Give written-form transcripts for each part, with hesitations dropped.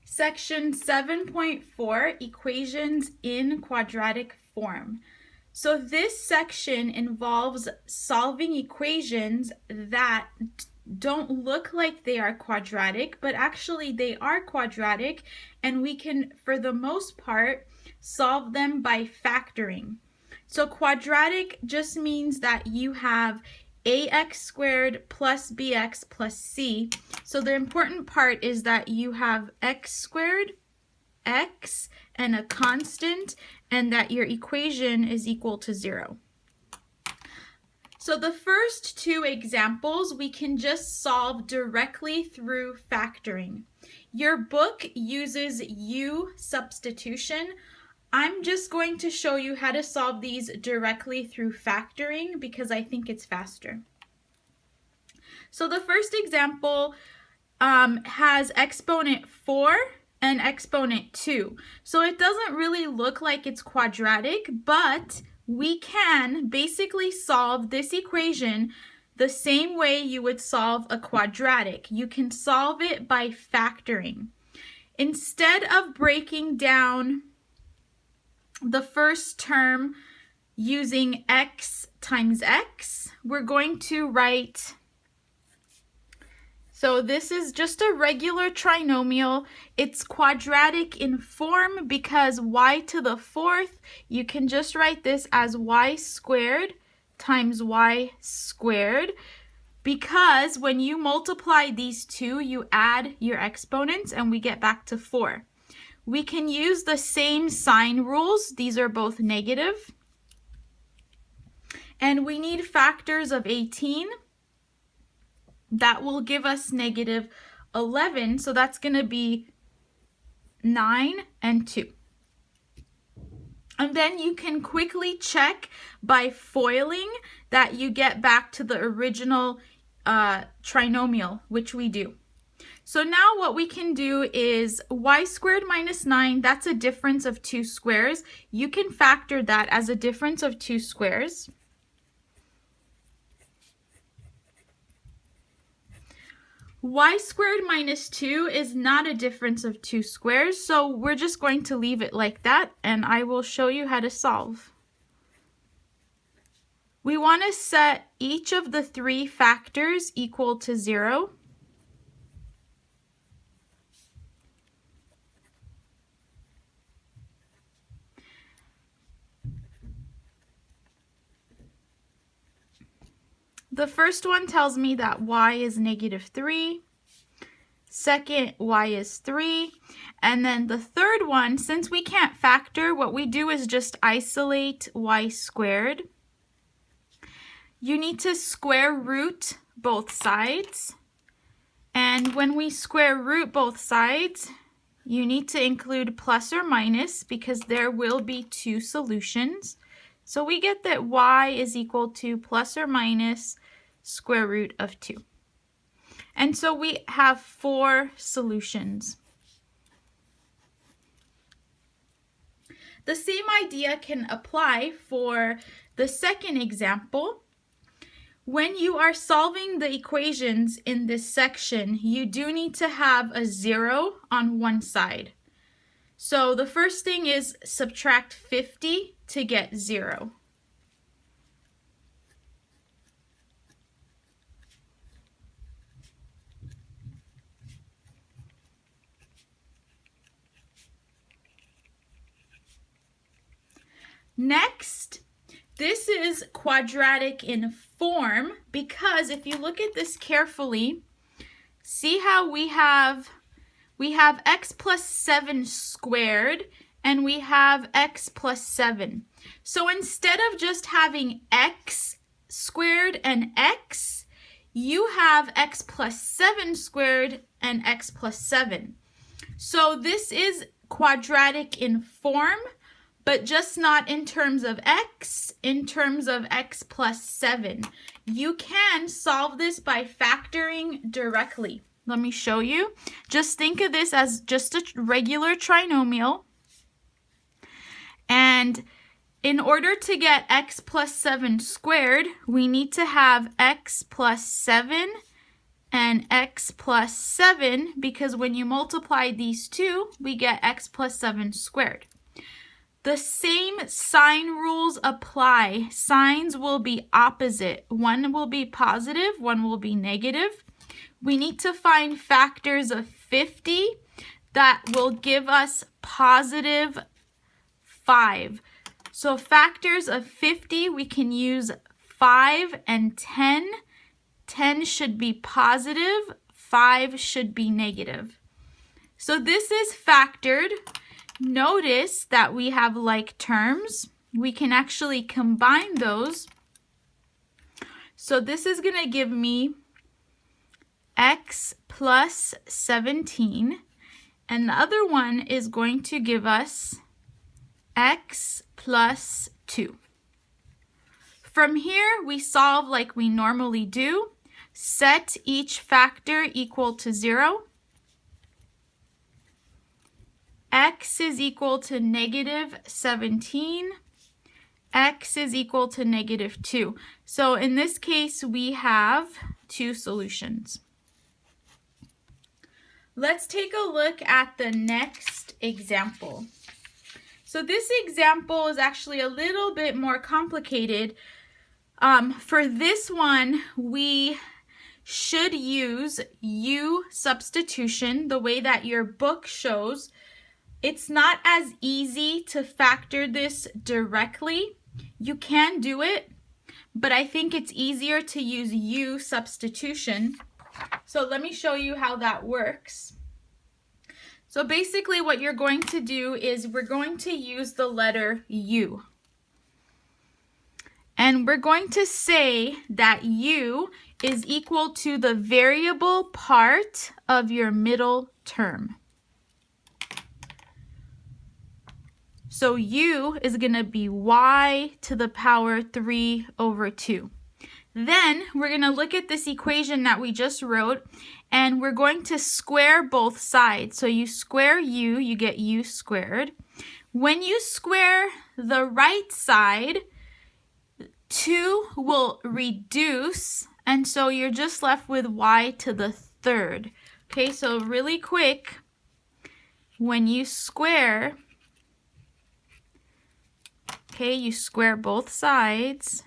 Section 7.4, Equations in Quadratic Form. So this section involves solving equations that don't look like they are quadratic, but actually they are quadratic, and we can, for the most part, solve them by factoring. So quadratic just means that you have ax squared plus bx plus c. So the important part is that you have x squared, x, and a constant, and that your equation is equal to 0. So the first two examples we can just solve directly through factoring. Your book uses U substitution. I'm just going to show you how to solve these directly through factoring because I think it's faster. So the first example has exponent 4 and exponent 2. So it doesn't really look like it's quadratic, but we can basically solve this equation the same way you would solve a quadratic. You can solve it by factoring. Instead of breaking down the first term using x times x, we're going to write, so this is just a regular trinomial. It's quadratic in form because y to the fourth, you can just write this as y squared times y squared, because when you multiply these two, you add your exponents and we get back to 4. We can use the same sign rules. These are both negative. And we need factors of 18. That will give us negative 11. So that's going to be 9 and 2. And then you can quickly check by foiling that you get back to the original trinomial, which we do. So now what we can do is y squared minus 9, that's a difference of 2 squares. You can factor that as a difference of 2 squares. Y squared minus 2 is not a difference of 2 squares, so we're just going to leave it like that, and I will show you how to solve. We want to set each of the 3 factors equal to 0. The first one tells me that y is negative 3. Second, y is 3. And then the third one, since we can't factor, what we do is just isolate y squared. You need to square root both sides. And when we square root both sides, you need to include plus or minus because there will be 2 solutions. So we get that y is equal to plus or minus square root of 2. And so we have 4 solutions. The same idea can apply for the second example. When you are solving the equations in this section, you do need to have a 0 on one side. So the first thing is subtract 50 to get 0. Next, this is quadratic in form because if you look at this carefully, see how we have x plus 7 squared and we have x plus 7. So instead of just having x squared and x, you have x plus 7 squared and x plus 7. So this is quadratic in form, but just not in terms of x, in terms of x plus 7. You can solve this by factoring directly. Let me show you. Just think of this as just a regular trinomial. And in order to get x plus 7 squared, we need to have x plus 7 and x plus 7, because when you multiply these two, we get x plus 7 squared. The same sign rules apply. Signs will be opposite. One will be positive, one will be negative. We need to find factors of 50 that will give us positive 5. So factors of 50, we can use 5 and 10. 10 should be positive, 5 should be negative. So this is factored. Notice that we have like terms. We can actually combine those. So this is going to give me x plus 17, and the other one is going to give us x plus 2. From here, we solve like we normally do. Set each factor equal to 0. X is equal to negative 17. X is equal to negative 2. So in this case, we have two solutions. Let's take a look at the next example. So this example is actually a little bit more complicated. For this one, we should use U substitution the way that your book shows. It's not as easy to factor this directly. You can do it, but I think it's easier to use U substitution. So let me show you how that works. So basically what you're going to do is we're going to use the letter U. And we're going to say that U is equal to the variable part of your middle term. So U is going to be y to the power 3 over 2. Then we're going to look at this equation that we just wrote, and we're going to square both sides. So you square U, you get U squared. When you square the right side, 2 will reduce, and so you're just left with y to the third. Okay, so really quick, when you square, okay, you square both sides.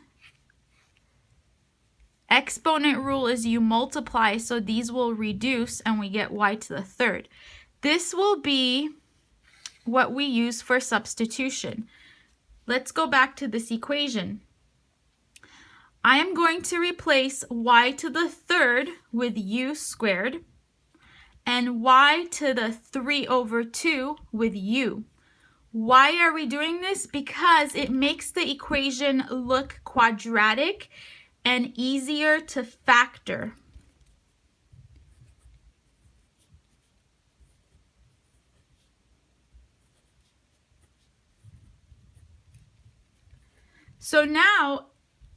Exponent rule is you multiply, so these will reduce and we get y to the third. This will be what we use for substitution. Let's go back to this equation. I am going to replace y to the third with u squared and y to the 3 over 2 with u. Why are we doing this? Because it makes the equation look quadratic and easier to factor. So now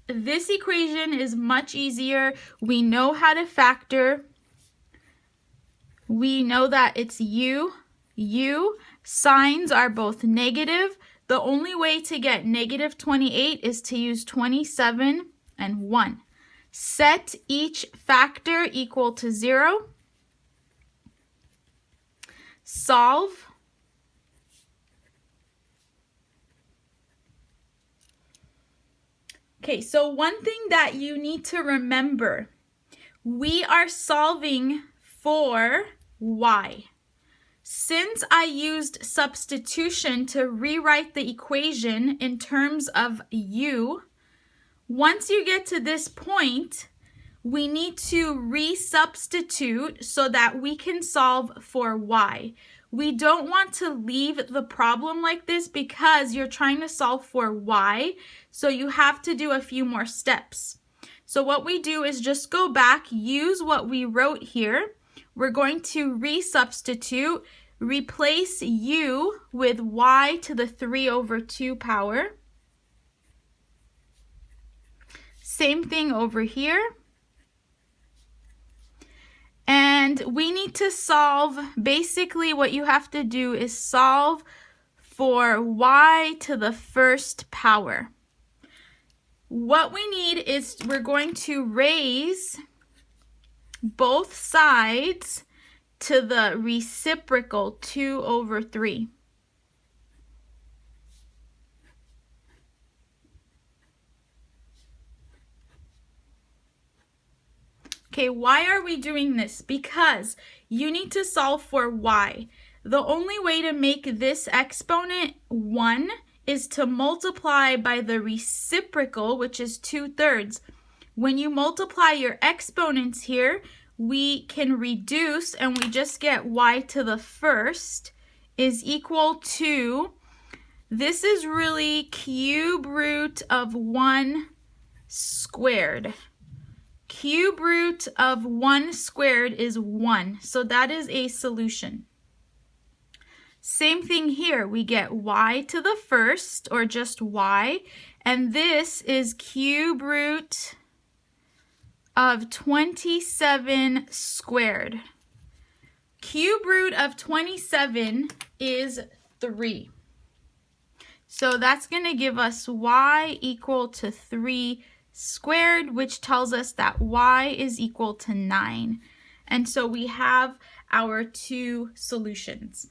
this equation is much easier. We know how to factor. We know that it's u. Signs are both negative. The only way to get negative 28 is to use 27 and 1. Set each factor equal to 0. Solve. Okay, so one thing that you need to remember, we are solving for y. Since I used substitution to rewrite the equation in terms of u, once you get to this point, we need to resubstitute so that we can solve for y. We don't want to leave the problem like this because you're trying to solve for y, so you have to do a few more steps. So what we do is just go back, use what we wrote here. We're going to resubstitute, replace u with y to the 3 over 2 power. Same thing over here. And we need to solve, basically what you have to do is solve for y to the first power. What we need is we're going to raise both sides to the reciprocal 2 over 3. Okay, why are we doing this? Because you need to solve for y. The only way to make this exponent 1 is to multiply by the reciprocal, which is 2/3. When you multiply your exponents here, we can reduce and we just get y to the first is equal to, this is really cube root of 1 squared. Cube root of 1 squared is 1, so that is a solution. Same thing here, we get y to the first, or just y, and this is cube root of 27 squared. Cube root of 27 is 3. So that's going to give us y equal to 3 squared, which tells us that y is equal to 9. And so we have our two solutions.